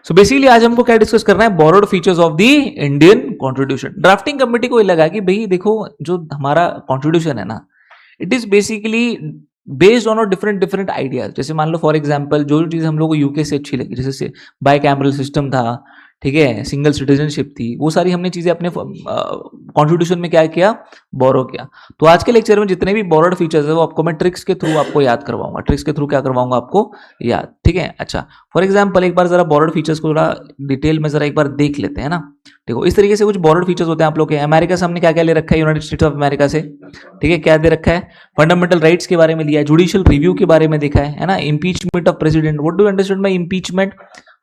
So basically आज हमको क्या डिस्कस करना है, borrowed features of the Indian constitution. Drafting committee को ये लगा कि भाई देखो जो हमारा कॉन्स्टिट्यूशन है ना, it is basically based on different different ideas. जैसे मान लो फॉर एग्जांपल जो चीज हम लोग को यूके से अच्छी लगी, जैसे बाय कैमरल सिस्टम था, ठीक है, सिंगल सिटीजनशिप थी, वो सारी हमने चीजें अपने कॉन्स्टिट्यूशन में क्या किया, बोरो किया। तो आज के लेक्चर में जितने भी बोरोड फीचर्स है वो आपको मैं ट्रिक्स के थ्रू आपको याद करवाऊंगा। ट्रिक्स के थ्रू क्या करवाऊंगा आपको याद, ठीक है। अच्छा, फॉर एग्जांपल एक बार जरा बोरोड फीचर्स को थोड़ा डिटेल में जरा एक बार देख लेते हैं ना। देखो इस तरीके से कुछ बोरोड फीचर्स होते हैं आप लोग के। अमेरिका से हमने क्या क्या ले रखा है, यूनाइटेड स्टेट्स ऑफ अमेरिका से, ठीक है, क्या दे रखा है, फंडामेंटल राइट्स के बारे में लिया है, जुडिशियल रिव्यू के बारे में देखा है ना, impeachment of president. What do you understand by impeachment,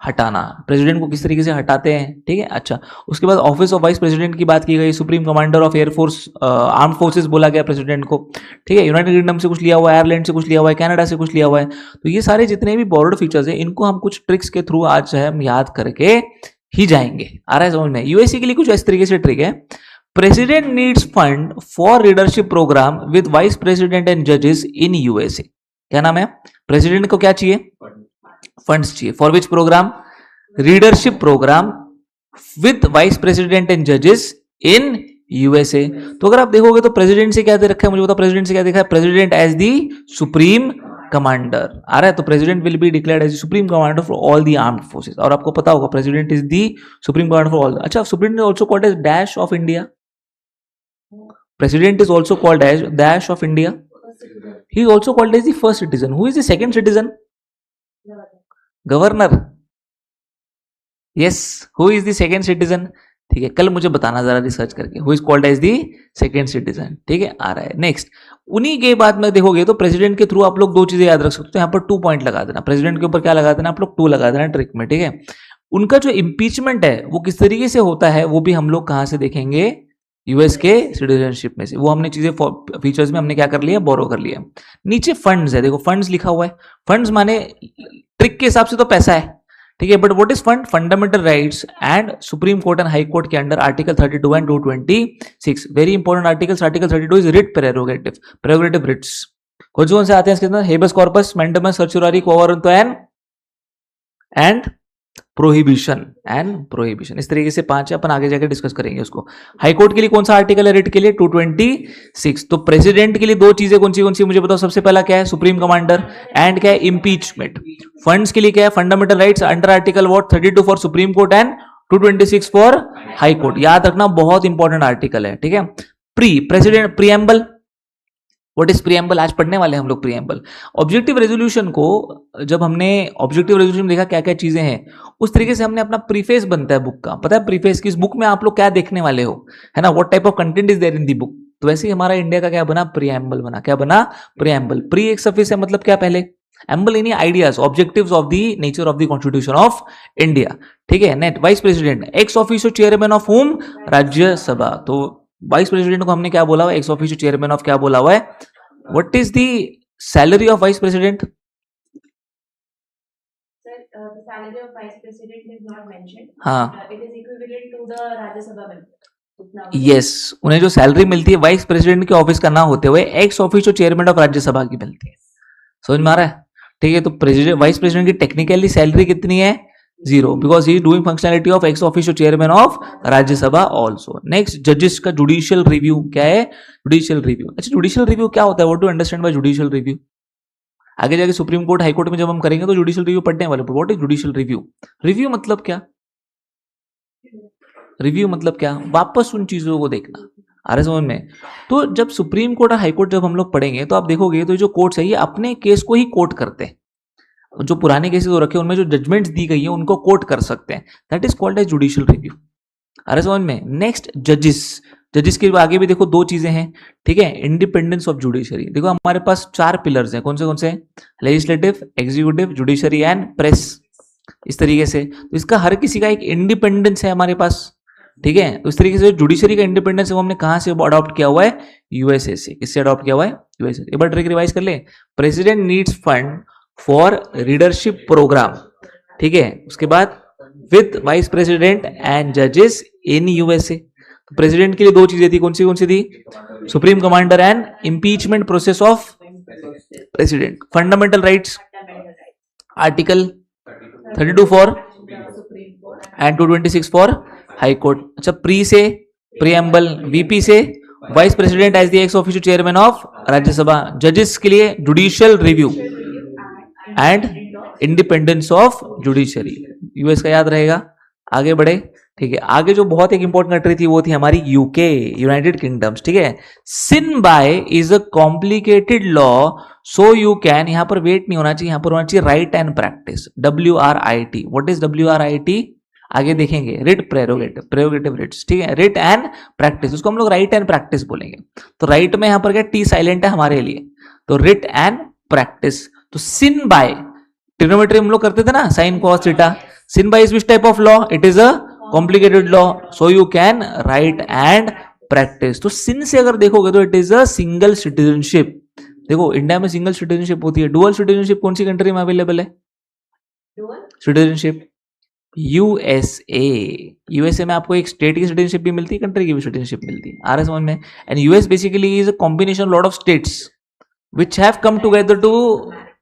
हटाना, प्रेसिडेंट को किस तरीके से हटाते हैं, ठीक है। अच्छा, उसके बाद ऑफिस ऑफ वाइस प्रेसिडेंट की बात की गई, supreme commander of air force, arm forces बोला गया प्रेसिडेंट को, ठीक है। यूनाइटेड किंगडम से कुछ लिया हुआ है, आयरलैंड से कुछ लिया हुआ है, कनाडा से कुछ लिया हुआ है। तो ये सारे जितने भी बोरोड फीचर्स है इनको हम कुछ ट्रिक्स के थ्रू आज जो है हम याद करके ही जाएंगे। आ रहा है समझ में। यूएससी के लिए कुछ इस तरीके से ट्रिक है, president needs fund for leadership programme with vice president and जजेस इन यूएसए। क्या नाम है, प्रेसिडेंट को क्या चाहिए, फंड्स चाहिए, for which programme, leadership programme with vice president and जजेस इन यूएसए। तो अगर आप देखोगे तो प्रेसिडेंट से क्या दे रखा है, मुझे बताओ प्रेसिडेंट से क्या देखा है, president as the supreme commander. आ रहा है, तो president will be declared as supreme commander for all the armed forces. और आपको पता होगा president is the supreme commander for all. अच्छा, supreme also called as dash of India, president is also called as dash of India, he is also called as the first citizen. Who is the second citizen, governor. Yes, who is the second citizen, ठीक है, कल मुझे बताना जरा research करके, who is called as the second citizen, ठीक है। आ रहा है नेक्स्ट। उन्हीं के बाद में देखोगे तो प्रेसिडेंट के थ्रू आप लोग दो चीजें याद रख सकते हो। यहाँ पर 2 पॉइंट लगा देना, प्रेसिडेंट के ऊपर क्या लगा देना आप लोग, 2 लगा देना ट्रिक में, ठीक है। उनका जो इंपीचमेंट है वो किस तरीके से होता है वो भी हम लोग कहां से देखेंगे, यूएस के सिटीजनशिप में से। वो हमने चीजें फीचर्स में हमने क्या कर लिया, बोरो कर लिया। नीचे फंड्स है, देखो फंड्स लिखा हुआ है, फंड्स माने ट्रिक के हिसाब से तो पैसा है, ठीक है, but what is fund, fundamental rights and supreme court and high court के under article 32 and 226, very important articles. Article 32 is writ prerogative writs. कौन से आते हैं इसके अंदर, habeas corpus, mandamus, certiorari, quo warranto and prohibition. इस तरीके से 5 है, अपन आगे जाकर डिस्कस करेंगे उसको। हाई कोर्ट के लिए कौन सा आर्टिकल है रिट के लिए, 226। तो प्रेसिडेंट के लिए 2 चीजें कौन सी मुझे बताओ। सबसे पहला क्या है, सुप्रीम कमांडर, एंड क्या है, इंपीचमेंट। फंड्स के लिए क्या है, fundamental rights under article 32 for supreme court and 226 for high court. याद रखना, बहुत इंपॉर्टेंट आर्टिकल है, ठीक है। President preamble, what is preamble, आज पढ़ने वाले हम लोग प्रीएम्बल। ऑब्जेक्टिव रेजोल्यूशन को जब हमने ऑब्जेक्टिव रेजोल्यूशन में देखा क्या क्या चीजें हैं, उस तरीके से हमने अपना प्रीफेस बनता है बुक का। पता है प्रीफेस की, इस बुक में आप लोग क्या देखने वाले हो, है ना, what type of content is there in the book. तो वैसे ही हमारा इंडिया का क्या बना, प्रीएम्बल बना। क्या बना, प्रीएम्बल। प्री एक सफिक्स है, मतलब क्या पहले, एम्बल यानी ideas, objectives of the nature of the constitution of India, ठीक है। Net vice president, ex officio chairman of home, Rajya Sabha. तो वाइस प्रेसिडेंट को हमने क्या बोला हुआ है, एक्स ऑफिशियो चेयरमैन ऑफ क्या बोला हुआ है। What is the salary of vice president? Sir, the salary of vice president is not mentioned. हाँ, It is equivalent to the Rajya Sabha member. Yes, उन्हें जो सैलरी मिलती है वाइस प्रेसिडेंट के ऑफिस का ना होते हुए ex officio chairman of Rajya Sabha की मिलती है। समझ में आ रहा है, ठीक है। तो प्रेसिडेंट वाइस प्रेसिडेंट की टेक्निकली सैलरी कितनी है, 0, because he is doing functionality of ex officio chairman of Rajya Sabha also. Next, जजेस का जुडिशियल रिव्यू क्या है, जुडिशियल रिव्यू। अच्छा, जुडिशियल रिव्यू क्या होता है, what do understand by judicial review. आगे जाके सुप्रीम कोर्ट, हाई कोर्ट में जब हम करेंगे तो जुडिशियल रिव्यू पढ़ने वाले। What is judicial review, review मतलब क्या, रिव्यू मतलब क्या, वापस उन चीजों को देखना। आ रहा है समझ में। तो जब सुप्रीम कोर्ट और हाई कोर्ट जब हम लोग पढ़ेंगे तो आप देखोगे तो जो कोर्ट्स है ये अपने केस को ही कोर्ट करते हैं। जो पुराने केसेस हो रखे हैं उनमें जो जजमेंट्स दी गई है उनको कोर्ट कर सकते हैं, that is called as judicial review. आ रहा है समझ में। नेक्स्ट, जजेस के आगे भी देखो 2 चीजें हैं, ठीक है। इंडिपेंडेंस ऑफ जुडिशरी, देखो हमारे पास 4 पिलर्स हैं, कौन से, legislative, executive, judiciary and press. इस तरीके से तो इसका हर किसी का एक इंडिपेंडेंस है हमारे पास, ठीक है। तो इस तरीके से जुडिशरी का इंडिपेंडेंस वो हमने कहां से अडॉप्ट किया हुआ है, यूएसए से। किससे अडॉप्ट किया हुआ है, यूएसए। एक बार ट्रिक रिवाइज कर ले, president needs fund for leadership programme, ठीक है। उसके बाद विद वाइस प्रेसिडेंट एंड जजेस इन यूएसए। तो प्रेसिडेंट के लिए 2 चीजें थी, कौन सी थी, supreme commander and impeachment process of president. Fundamental rights, article 32 for and 226 for high court. अच्छा, प्री से प्रीएम्बल, वीपी से vice president as the ex official chairman of Rajya Sabha. जजेस के लिए judicial review and independence of judiciary. US का याद रहेगा. आगे बढ़े. ठीक है, आगे जो बहुत एक इंपॉर्टेंट कंट्री थी वो थी हमारी यूके, यूनाइटेड किंगडम्स. ठीक है, sin by is a complicated law so you can, यहां पर वेट नहीं होना चाहिए, यहां पर होना चाहिए write and practice. WRIT. What is WRIT? आगे देखेंगे. Writ prerogative, prerogative writs. ठीक है, रिट एंड प्रैक्टिस, उसको हम लोग राइट एंड प्रैक्टिस बोलेंगे. तो राइट में यहां पर क्या टी साइलेंट है हमारे लिए, तो रिट एंड प्रैक्टिस. तो सिन बाय, ट्रिग्नोमेट्री हम लोग करते थे ना, sine cos theta. Sin by is which type of law? It is a complicated law so you can write and practice. तो सिन से अगर देखोगे तो it is a single citizenship. देखो इंडिया में सिंगल सिटीजनशिप होती है. डुअल सिटीजनशिप कौन सी कंट्री में अवेलेबल है? Citizenship USA. यूएसए में आपको एक स्टेट की सिटीजनशिप भी मिलती है, कंट्री की भी सिटीजनशिप मिलती है. आ रहा है समझ में? And US basically is a combination lot of states which have come together to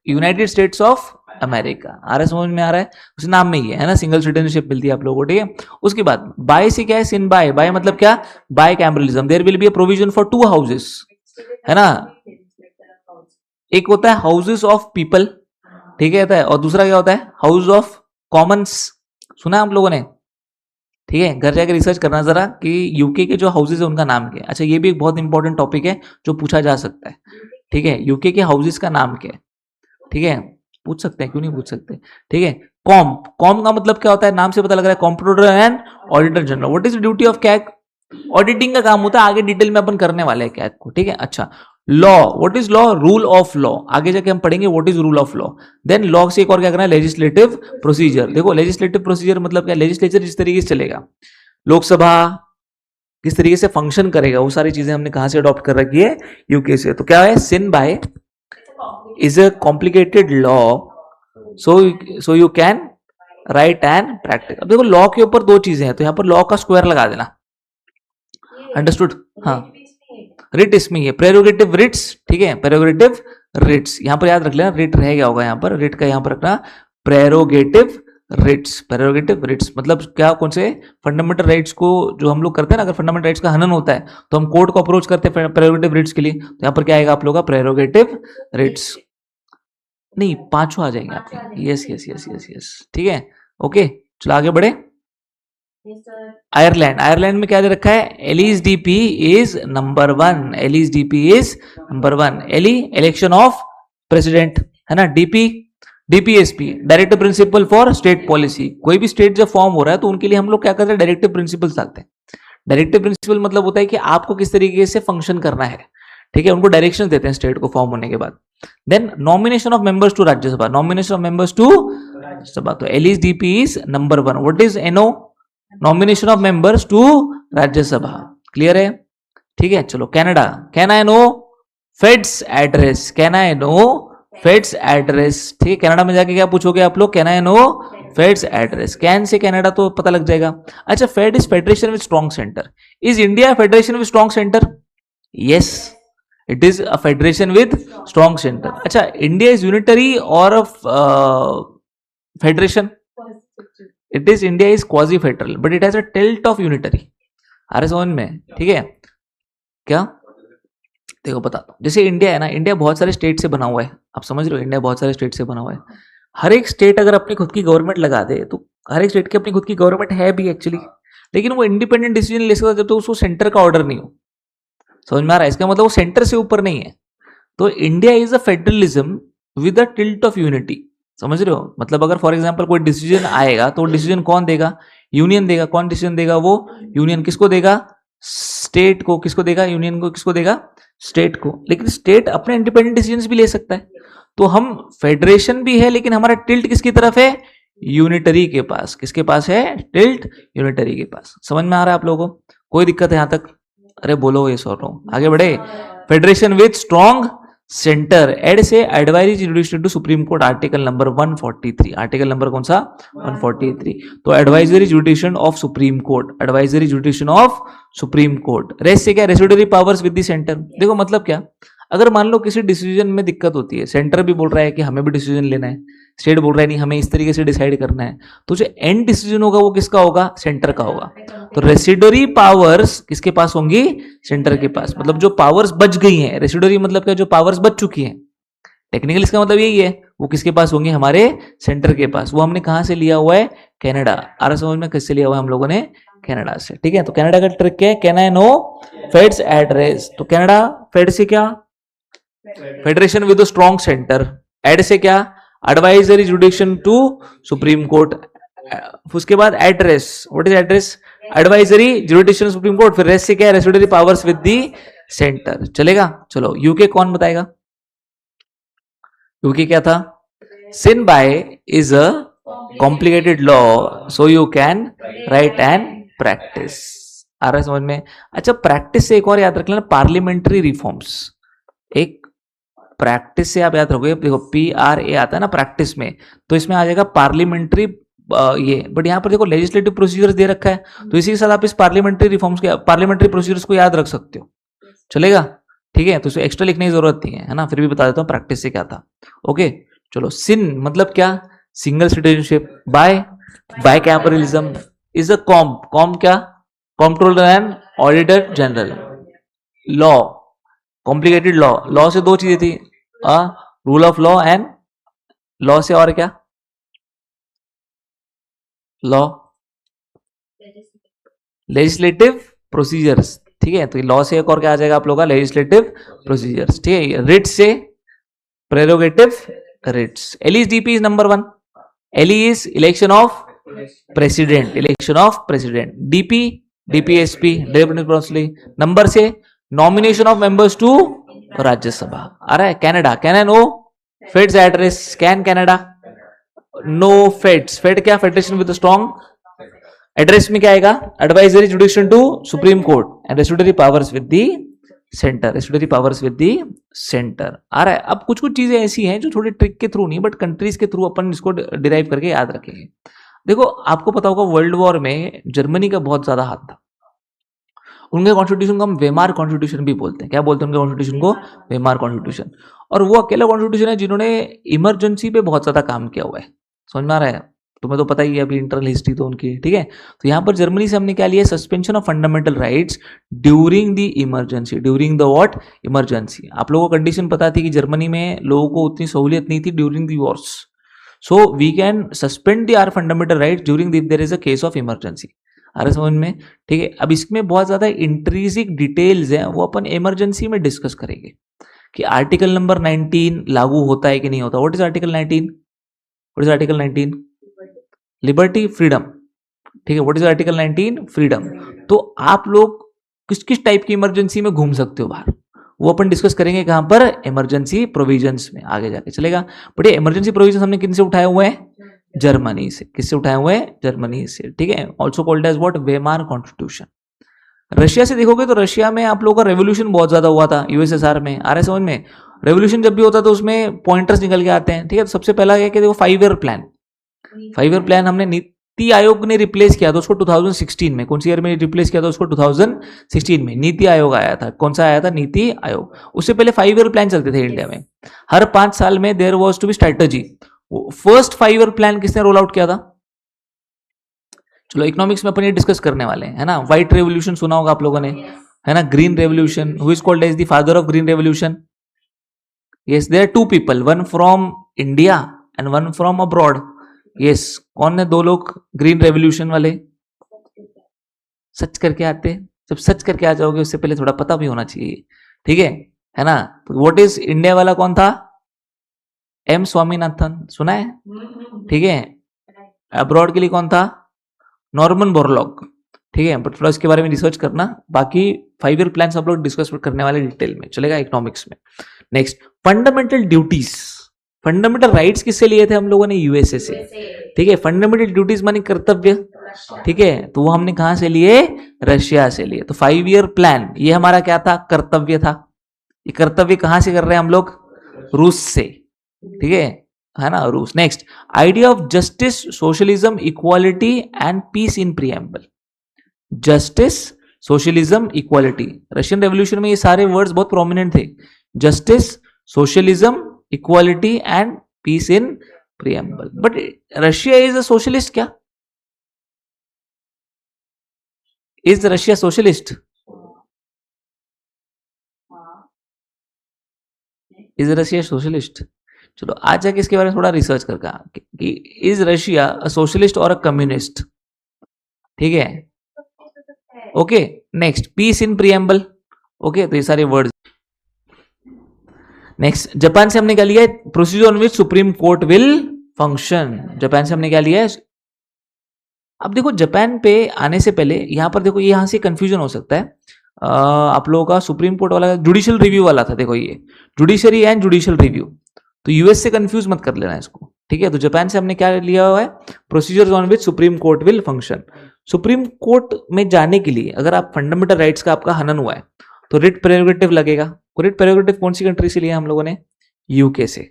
United States of America. आ रहा है समझ में? आ रहा है, उस नाम में ही है ना, सिंगल सिटीजनशिप मिलती है आप लोगों को. ठीक है, उसके बाद बाय से क्या है? Sin bye. बाय मतलब क्या? Bicameralism. There will be a provision for 2 houses, है ना. एक होता है हाउसेस ऑफ पीपल, ठीक है, और दूसरा क्या होता है? House of Commons. सुना आप लोगों ने? ठीक है, घर जाकर रिसर्च करना जरा कि यूके के जो हाउसेस है उनका नाम क्या है. अच्छा, ये भी एक बहुत इंपॉर्टेंट टॉपिक है जो पूछा जा सकता है. ठीक है, यूके के हाउसेस का नाम क्या है? ठीक है, पूछ सकते हैं, क्यों नहीं पूछ सकते. ठीक है, कॉम. कॉम का मतलब क्या होता है? नाम से पता लग रहा है, comptroller and auditor general. What is the duty of CAG? Auditing का काम होता है. आगे डिटेल में अपन करने वाले हैं कैग को. ठीक है, अच्छा. Law. What is law? Rule of law. आगे जाके हम पढ़ेंगे what is rule of law. Then law से एक और क्या करना है? Legislative procedure. देखो लेजिस्लेटिव प्रोसीजर मतलब क्या? लेजिस्लेचर जिस तरीके से चलेगा, लोकसभा किस तरीके से फंक्शन करेगा, वो सारी चीजें हमने कहां से अडॉप्ट कर रखी है? यूके से. तो क्या है? Sin bye is a complicated law so you can write and practice. अब देखो लॉ के ऊपर 2 चीजें हैं, तो यहां पर लॉ का स्क्वायर लगा देना. अंडरस्टूड? हाँ, रिट इसमें ही है. Prerogative writs. ठीक है, प्रेरोगेटिव रिट्स यहां पर याद रख लेना. रिट रह गया होगा यहां पर, रिट का यहां पर रखना प्रेरोगेटिव रिट्स. प्रेरोगेटिव रिट्स मतलब क्या? कौन से फंडामेंटल राइट्स को जो हम लोग करते हैं ना, अगर फंडामेंटल राइट्स का हनन होता है तो हम कोर्ट को अप्रोच करते हैं प्रेरोगेटिव रिट्स के लिए. तो यहां पर क्या आएगा आप लोगों का? Prerogative writs. नहीं, 5 आ जाएंगे आपके. Yes yes yes yes yes. ठीक है, ओके. चलो आगे बढ़े. आयरलैंड. आयरलैंड में क्या दे रखा है? LESDP is number 1. LESDP is number 1. LE election of president, है ना. DP DPSP directive principle for state policy. कोई भी स्टेट जब फॉर्म हो रहा है तो उनके लिए हम लोग क्या करते हैं? डायरेक्टिव प्रिंसिपल्स डालते हैं. डायरेक्टिव प्रिंसिपल मतलब होता है कि आपको किस तरीके से फंक्शन करना है. ठीक है, उनको डायरेक्शन देते हैं स्टेट को फॉर्म होने के बाद. Then nomination of members to Rajya Sabha. Nomination of members to Rajya Sabha. तो LESDP is number 1. What is NO? Nomination of members to Rajya Sabha. Clear है? ठीक है, चलो. Canada. Can I know feds address? Can I know feds address? ठीक है, Canada में जाके क्या पूछोगे आप लोग? Can I know feds address. Can से कनाडा तो पता लग जाएगा. अच्छा, fed is federation with strong centre. Is India federation with strong centre? Yes, it is a federation with strong centre. अच्छा, इंडिया इज यूनिटरी और federation? It is, India is quasi federal but it has a tilt of unitary. आ रहे समझ में? ठीक है, क्या? देखो बताता हूं. जैसे इंडिया है ना, इंडिया बहुत सारे स्टेट से बना हुआ है. आप समझ रहे हो? इंडिया बहुत सारे स्टेट से बना हुआ है. हर एक स्टेट अगर अपनी खुद की गवर्नमेंट लगा दे तो हर एक स्टेट की अपनी खुद की गवर्नमेंट है भी एक्चुअली, लेकिन वो इंडिपेंडेंट डिसीजन ले सकता है जब तो उसको सेंटर का ऑर्डर नहीं हो. समझ में आ रहा है? इसका मतलब वो सेंटर से ऊपर नहीं है. तो India is a federalism with a tilt of unity. समझ रहे हो? मतलब अगर फॉर एग्जांपल कोई डिसीजन आएगा तो डिसीजन कौन देगा? यूनियन देगा. कौन डिसीजन देगा? वो यूनियन. किसको देगा? स्टेट को. किसको देगा? यूनियन को. किसको देगा? स्टेट को. लेकिन स्टेट अपने इंडिपेंडेंट डिसीजन भी ले सकता है. तो हम फेडरेशन भी है लेकिन हमारा टिल्ट किसकी तरफ है? यूनिटरी के पास. किसके पास है? टिल्ट यूनिटरी के पास. समझ में आ रहा है आप लोगों को? कोई दिक्कत है यहां तक? अरे बोलो ये सो. आगे बढ़े. Federation with strong centre. Add से advisory judiciary to supreme court. Article number 143. Article number कौन सा? 143. तो advisory jurisdiction of supreme court. Advisory jurisdiction of supreme court. Rest से क्या? Residuary powers with the centre. देखो मतलब क्या? अगर मान लो किसी डिसीजन में दिक्कत होती है, सेंटर भी बोल रहा है कि हमें भी डिसीजन लेना है, स्टेट बोल रहा है नहीं हमें इस तरीके से डिसाइड करना है, तो जो एंड डिसीजन होगा वो किसका होगा? सेंटर का होगा। तो रेसिडरी पावर्स किसके पास होंगी? सेंटर के पास। मतलब जो पावर्स बच गई हैं, रेसिडरी मतलब क्या? जो पावर्स बच चुकी हैं, टेक्निकली इसका मतलब यही है, वो किसके पास होंगे? हमारे सेंटर के पास। वो हमने कहां से लिया हुआ है? कनाडा। आ रहा समझ में? किससे लिया हुआ है हम लोगों ने? कनाडा से। ठीक है, तो कनाडा का ट्रिक क्या है? Can I know feds address? तो कनाडा फेड से क्या? Federation with strong centre. Add से क्या? Advisory jurisdiction to supreme court. उसके बाद address, what is address? Advisory jurisdiction supreme court. फिर रेस्ट से क्या है? Residuary powers with the centre. चलेगा? चलो यूके कौन बताएगा? यूके क्या था? Sin by is a complicated law so you can write and practice. आ रहा है समझ में? अच्छा, प्रैक्टिस से एक और याद रख लेना, पार्लियामेंट्री रिफॉर्म्स। एक प्रैक्टिस से आप याद रखोगे, देखो PRA आता है ना प्रैक्टिस में, तो इसमें आ जाएगा पार्लियामेंट्री ये, बट यहाँ पर देखो लेजिस्लेटिव प्रोसीजर्स दे रखा है, तो इसी के साथ आप इस पार्लियामेंट्री रिफॉर्म्स के, पार्लियामेंट्री प्रोसीजर्स को याद रख सकते हो। चलेगा? ठीक है, तो इसे एक्स्ट्रा लिखने की जरूरत नहीं है ना, फिर भी बता देता हूँ प्रैक्टिस से क्या था। ओके चलो, सिन मतलब क्या? Single citizenship. By capitalism is a com क्या? Controller and auditor general. Law, complicated law. Law से दो चीजें थी, rule of law and law से और क्या? Law, legislative procedures. ठीक है, तो लॉ से एक और क्या आ जाएगा आप लोगों का? Legislative procedures. ठीक है, रिट से prerogative writs. LESDP is number 1। LE is election of president, election of president. DPSP number से nomination of members to Rajya Sabha. आ रहा है? Canada, can I know feds address? Can Canada know feds? Fed क्या? Federation with strong address में क्या आएगा? Advisory jurisdiction to supreme court and residuary powers with the centre, residuary powers with the centre. आ रहा है? अब कुछ कुछ चीजें ऐसी हैं जो थोड़ी ट्रिक के थ्रू नहीं बट कंट्रीज के थ्रू अपन इसको डिराइव करके याद रखेंगे। देखो आपको पता होगा वर्ल्ड वॉर में जर्मनी का बहुत ज्यादा हाथ था। उनके कॉन्स्टिट्यूशन को हम वेमार कॉन्स्टिट्यूशन भी बोलते हैं। क्या बोलते हैं उनके कॉन्स्टिट्यूशन को? Weimar constitution. और वो अकेला कॉन्स्टिट्यूशन है जिन्होंने इमरजेंसी पे बहुत ज्यादा काम किया हुआ है। समझ में आ रहा है? तुम्हें तो पता ही है अभी इंटरनल हिस्ट्री तो उनकी। ठीक है, तो यहां पर जर्मनी से हमने क्या लिया? Suspension of fundamental rights during the emergency. During the what? Emergency. आप लोगों को कंडीशन पता थी कि जर्मनी में लोगों को उतनी सहूलियत नहीं थी during the wars, so we can suspend the our fundamental rights during there is a case of emergency. आ रहा समझ में? ठीक है, अब इसमें बहुत ज्यादा इंट्रिंसिक डिटेल्स हैं, वो अपन इमरजेंसी में डिस्कस करेंगे कि आर्टिकल नंबर 19 लागू होता है कि नहीं होता। What is article 19? What is article 19? Liberty, freedom. ठीक है, व्हाट इज आर्टिकल 19? फ्रीडम। तो आप लोग किस किस टाइप की इमरजेंसी में घूम सकते हो बाहर, वो अपन डिस्कस करेंगे कहां पर? इमरजेंसी प्रोविजंस में आगे जाके। चलेगा? बट ये इमरजेंसी प्रोविजंस हमने किन से उठाए हुए हैं? जर्मनी से। किससे उठाए हुए हैं? जर्मनी से। ठीक है, also called as what? Weimar constitution. Russia से देखोगे तो रशिया में आप लोगों का रेवोल्यूशन बहुत ज्यादा हुआ था USSR में। आ रहा है समझ में? रेवोल्यूशन जब भी होता है तो उसमें पॉइंटर्स निकल के आते हैं। ठीक है, तो सबसे पहला है कि देखो 5 ईयर प्लान। 5 ईयर प्लान हमने नीति आयोग ने रिप्लेस किया था उसको 2016 में। कौन सी ईयर में रिप्लेस किया था उसको? 2016 में नीति आयोग आया था। कौन सा आया था? नीति आयोग। उससे पहले 5 ईयर प्लान चलते थे इंडिया में। हर 5 साल में there was to be strategy. First 5 year plan किसने रोल आउट किया था? चलो इकोनॉमिक्स में अपन ये डिस्कस करने वाले हैं, है ना। व्हाइट रेवोल्यूशन सुना होगा आप लोगों ने, है ना। Green revolution, who is called as the father of green revolution? Yes, there are 2 people, one from India and one from abroad. Yes, कौन है 2 लोग ग्रीन रेवोल्यूशन वाले? सच करके आते। जब सच करके आ जाओगे उससे पहले थोड़ा पता भी होना चाहिए। ठीक है ना। तो व्हाट इज इंडिया वाला कौन था? M स्वामीनाथन, सुना है? ठीक है। अब्रॉड के लिए कौन था? Norman Borlaug. ठीक है, बट थोड़ा इसके बारे में रिसर्च करना। बाकी 5 ईयर प्लान सब लोग डिस्कस करने वाले डिटेल में। चलेगा? इकोनॉमिक्स में। Next, fundamental duties. Fundamental rights किससे लिए थे हम लोगों ने? USA से। ठीक है, फंडामेंटल ड्यूटीज मानी कर्तव्य। ठीक है, तो वो हमने कहां से लिए? रशिया से लिए। तो 5 ईयर प्लान ये हमारा क्या था? कर्तव्य था। ये कर्तव्य कहां से कर रहे हैं हम लोग? रूस से। ठीक है ना, रूस। Next, idea of justice, socialism, equality and peace in preamble. Justice, socialism, equality. Russian revolution में ये सारे वर्ड्स बहुत प्रोमिनेंट थे। justice, socialism, equality and peace in preamble. But Russia is a socialist क्या? Is Russia socialist? Is Russia socialist? चलो आज जाके इसके बारे में थोड़ा रिसर्च करके कि इज रशिया अ सोशलिस्ट और अ कम्युनिस्ट. ठीक है, ओके. नेक्स्ट, पीस इन प्रियम्बल. ओके, तो ये सारे वर्ड्स. नेक्स्ट, जापान से हमने क्या लिया है? Procedure on which supreme court will function. Japan से हमने क्या लिया है? अब देखो जापान पे आने से पहले यहां पर देखो, यहां से कंफ्यूजन हो सकता है. आप लोगों का सुप्रीम कोर्ट वाला जुडिशियल रिव्यू वाला था. देखो ये जुडिशरी एंड जुडिशियल रिव्यू, तो यूएस से कंफ्यूज मत कर लेना इसको. ठीक है, तो जापान से हमने क्या लिया हुआ है? Procedures on which supreme court will function. Supreme court में जाने के लिए अगर आप फंडामेंटल राइट्स का आपका हनन हुआ है तो रिट प्रेरोगेटिव लगेगा. रिट प्रेरोगेटिव कौन सी कंट्री से लिया हम लोगों ने? यूके से.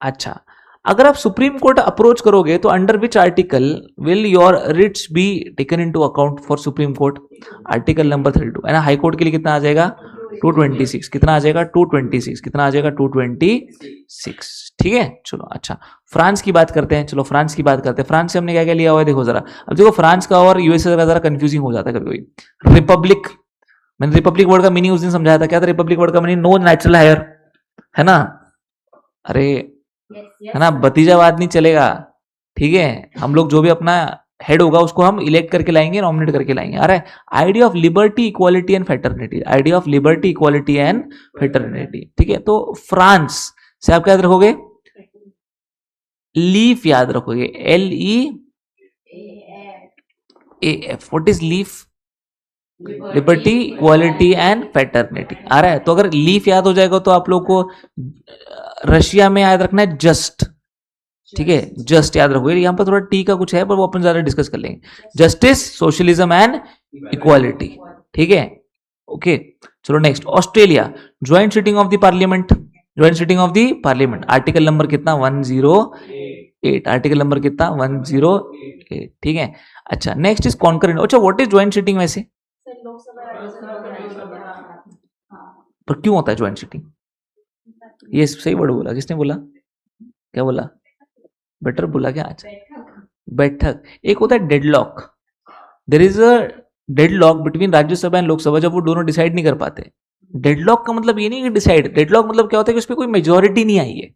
अच्छा, अगर आप सुप्रीम कोर्ट अप्रोच करोगे तो under which article will your writs be taken into account for supreme court? Article number 32 है ना. हाई कोर्ट के लिए कितना आ जाएगा? 226. कितना आ जाएगा? 226. कितना आ जाएगा? 226. ठीक है, चलो. अच्छा, फ्रांस की बात करते हैं. चलो फ्रांस की बात करते हैं. फ्रांस से हमने क्या क्या लिया हुआ है? देखो जरा. अब देखो फ्रांस का और यूएसए का जरा कंफ्यूजिंग हो जाता है कभी कभी. रिपब्लिक, मैंने रिपब्लिक वर्ड का मीनिंग उस दिन समझाया था. क्या था रिपब्लिक वर्ड का मीनिंग? नो नेचुरल हायर, है ना. अरे है ना, भतीजावाद नहीं चलेगा. ठीक है, हम लोग जो भी अपना हेड होगा उसको हम इलेक्ट करके लाएंगे, नॉमिनेट करके लाएंगे. अरे idea of liberty, equality and fraternity. Idea of liberty, equality and fraternity. ठीक है, तो फ्रांस से आप क्या याद रखोगे? लीफ याद रखोगे. LEAF. What is leaf? Liberty, equality and fraternity. आ रहा है, तो अगर लीफ याद हो जाएगा तो आप लोग को रशिया में याद रखना है जस्ट. ठीक है, जस्ट याद रखोगे. यहां पर थोड़ा टी का कुछ है पर वो अपन ज्यादा डिस्कस कर लेंगे. Justice, socialism and equality. ठीक है, ओके. चलो next, Australia. Joint sitting of the parliament. Joint sitting of the parliament. Article number कितना? 108. आर्टिकल नंबर कितना? 108. ठीक है. अच्छा, नेक्स्ट इज कॉन्करेंट. अच्छा, व्हाट इज ज्वाइंट सिटिंग वैसे? पर क्यों होता है ज्वाइंट सिटिंग? ये सही वर्ड बोला. किसने बोला? क्या बोला? बेटर बोला क्या? अच्छा, बैठक. एक होता है deadlock. There is a deadlock between Rajya Sabha and Lok Sabha, जब वो दोनों डिसाइड नहीं कर पाते. डेडलॉक का मतलब ये नहीं कि डिसाइड. डेडलॉक मतलब क्या होता है कि उस पर कोई मेजोरिटी नहीं आई है.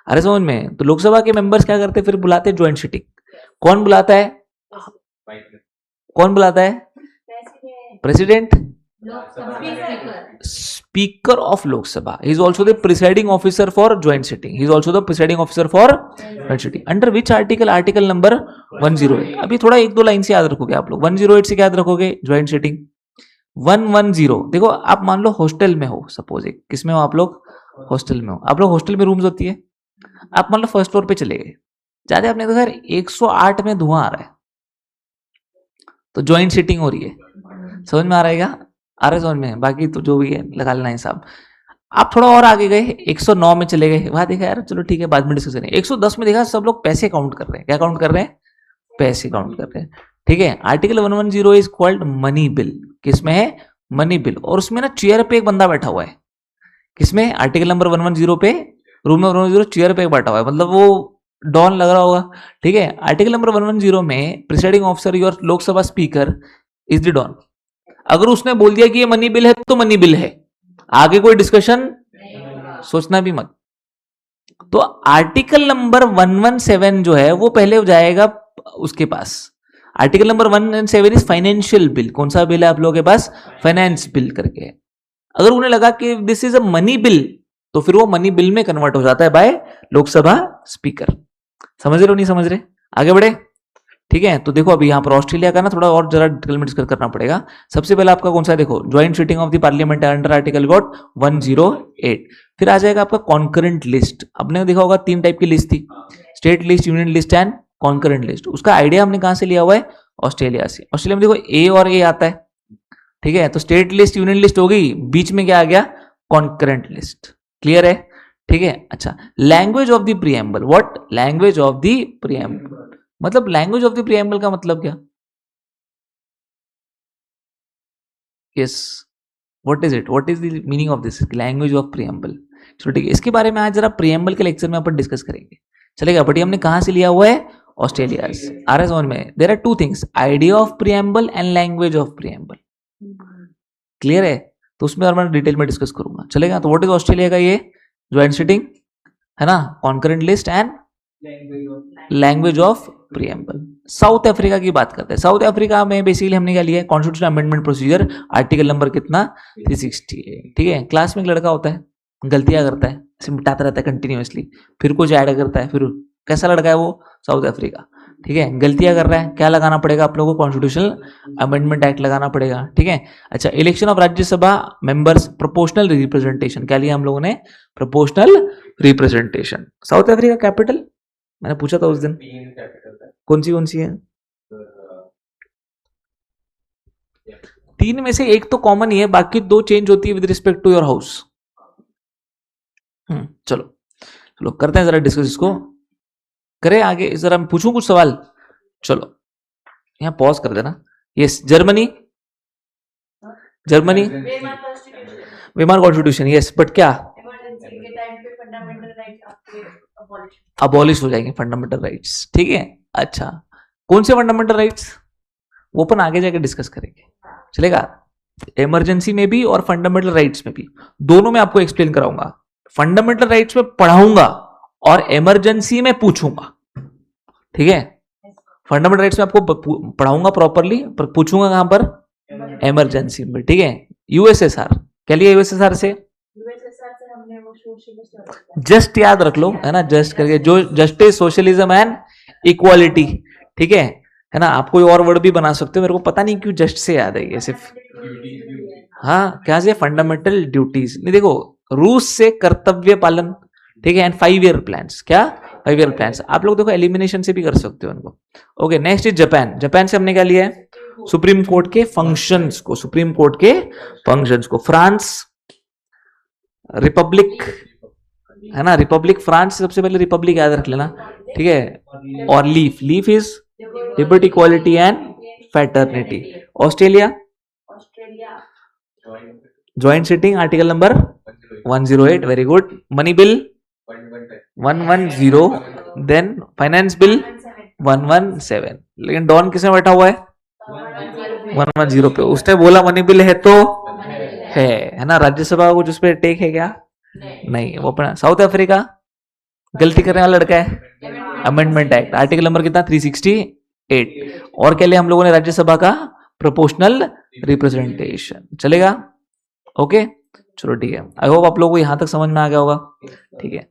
अरे समझ में, तो लोकसभा के मेंबर्स क्या करते हैं? फिर बुलाते हैं ज्वाइंट सिटिंग. कौन बुलाता है? कौन बुलाता है? President, speaker of Lok Sabha. He is also the presiding officer for joint sitting. He is also the presiding officer for joint sitting. Under which article? Article number 108. अभी थोड़ा एक दो लाइन से याद रखोगे आप लोग. 108 से क्या याद रखोगे? Joint sitting. 110. देखो आप मान लो हॉस्टल में हो, सपोज. एक किसमें हो आप लोग? हॉस्टल में हो. आप लोग हॉस्टल में रूम्स होती है. आप मान लो फर्स्ट फ्लोर पे चले गए. जाते आपने देखा 108 में धुआं आ रहा है, तो ज्वाइंट सिटिंग हो रही है. समझ में आ रहा है क्या? आ रहा है समझ में? बाकी तो जो भी है लगा लेना हिसाब. आप थोड़ा और आगे गए, 109 में चले गए. वहां देखा यार चलो ठीक है बाद में डिस्कस करें. 110 में देखा सब लोग पैसे काउंट कर रहे हैं. क्या काउंट कर रहे हैं? पैसे काउंट कर रहे हैं. ठीक है, article 110 is called money bill. किसमें है? Money bill. और उसमें ना चेयर पे एक बंदा बैठा हुआ है. किसमें? आर्टिकल नंबर 110 पे, रूम नंबर 110, चेयर पे एक बैठा हुआ है. मतलब वो डॉन लग रहा होगा. ठीक है, आर्टिकल नंबर 110 में presiding officer your Lok Sabha speaker is the don. अगर उसने बोल दिया कि ये मनी बिल है तो मनी बिल है, आगे कोई डिस्कशन सोचना भी मत. तो आर्टिकल नंबर 117 जो है वो पहले हो जाएगा उसके पास. Article number 117 is financial bill. कौन सा बिल है आप लोगों के पास? फाइनेंस बिल करके. अगर उन्हें लगा कि this is a money bill तो फिर वो मनी बिल में कन्वर्ट हो जाता है बाय लोकसभा स्पीकर. समझ रहे हो नहीं समझ रहे? आगे बढ़े. ठीक है, तो देखो अभी यहाँ पर ऑस्ट्रेलिया का ना थोड़ा और जरा डिटेल में डिस्कस करना पड़ेगा. सबसे पहले आपका कौन सा? देखो joint sitting of the parliament under article got 108. फिर आ जाएगा आपका कॉन्करेंट लिस्ट. आपने देखा होगा 3 टाइप की लिस्ट थी, state list, union list and concurrent list. उसका आइडिया हमने कहां से लिया हुआ है? ऑस्ट्रेलिया से. ऑस्ट्रेलिया में देखो ए और ए आता है. ठीक है, तो स्टेट लिस्ट, यूनियन लिस्ट हो गई, बीच में क्या आ गया? Concurrent list. क्लियर है? ठीक है. अच्छा, language of the preamble. What? Language of the preamble. मतलब लैंग्वेज ऑफ द प्रीएम्बल का मतलब क्या? Yes, what is it, what is the meaning of this language of preamble? चलो ठीक है, इसके बारे में आज जरा प्रियम्बल के लेक्चर में अपन डिस्कस करेंगे, चलेगा? बट ये हमने कहाँ से लिया हुआ है? ऑस्ट्रेलिया से। आ रहा है समझ में? There are two things, idea of preamble and language of preamble. Clear है? तो उसमें और मैं डिटेल में डिस्कस करूंगा, चलेगा? तो व्हाट इज ऑस्ट्रेलिया का ये ज्वाइंट सिटिंग है ना, concurrent list and language of preamble. South Africa की बात करते हैं। साउथ अफ्रीका में बेसिकली हमने क्या लिया है? Constitution amendment procedure, article number कितना? 368। ठीक है, क्लास में एक लड़का होता है, गलतियां करता है, ऐसे मिटाता रहता है कंटिन्यूअसली, फिर कुछ ऐड करता है, फिर कैसा लड़का है वो? South Africa. ठीक है, गलतियां कर रहा है, क्या लगाना पड़ेगा आप लोगों को? कॉन्स्टिट्यूशनल अमेंडमेंट एक्ट लगाना पड़ेगा। ठीक है, अच्छा, election of Rajya Sabha members, proportional representation, क्या लिया हम लोगों ने? Proportional representation. South Africa capital मैंने पूछा था उस दिन, कौन सी है? तीन में से एक तो कॉमन ही है, बाकी दो चेंज होती है with respect to your house. चलो चलो करते हैं जरा डिस्कस इसको, करें आगे। जरा मैं पूछूं कुछ सवाल? चलो यहाँ पॉज कर देना। Yes, Germany, Germany Weimar constitution, yes, but क्या इमरजेंसी के टाइम पे फंडामेंटल राइट्स आपके अबॉलिश अबॉलिश हो जाएंगे फंडामेंटल राइट्स। ठीक है, अच्छा, कौन से फंडामेंटल राइट्स? वो अपन आगे जाके डिस्कस करेंगे, चलेगा? इमरजेंसी में भी और फंडामेंटल राइट्स में भी, दोनों में आपको एक्सप्लेन कराऊंगा। फंडामेंटल राइट्स में पढ़ाऊंगा और इमरजेंसी में पूछूंगा। ठीक है, फंडामेंटल राइट्स में आपको पढ़ाऊंगा प्रॉपरली, पर पूछूंगा कहां पर? इमरजेंसी में। ठीक है, यूएसएसआर, क्या लिया यूएसएसआर से? यूएसएसआर से हमने वो सोशलिस्ट जस्ट याद रख लो, है ना, जस्ट करके, जो जस्टिस, सोशलिज्म एंड इक्वालिटी। ठीक है ना? आप कोई और वर्ड भी बना सकते हो, मेरे को पता नहीं क्यों जस्ट से याद है ये सिर्फ। हाँ, क्या से? Fundamental duties. नहीं, देखो, रूस से कर्तव्य पालन। ठीक है, एंड 5 ईयर प्लान्स, क्या? 5 ईयर प्लान्स। आप लोग देखो एलिमिनेशन से भी कर सकते हो उनको। Okay, next is Japan. Japan से हमने क्या लिया है? सुप्रीम कोर्ट के फंक्शंस को, सुप्रीम कोर्ट के फंक्शंस को। फ्रांस, रिपब्लिक, है ना, रिपब्लिक फ्रांस, सबसे पहले रिपब्लिक याद रख लेना। ठीक है, और leaf, leaf is liberty, equality and fraternity. Australia, Australia joint sitting, article number 108, very good. Money bill 110, then finance bill 117। लेकिन डॉन किसमें बैठा हुआ है? 110 पे। उसने बोला मनी बिल है तो है ना? राज्यसभा को कुछ उस पर टेक है क्या? नहीं, वो अपना। साउथ अफ्रीका, गलती करने वाला लड़का है, अमेंडमेंट एक्ट, आर्टिकल नंबर कितना? 368। और क्या लिया हम लोगों ने राज्यसभा का? Proportional representation. चलेगा? ओके, चलो ठीक है, आई होप आप लोगों को यहां तक समझ में आ गया होगा। ठीक है,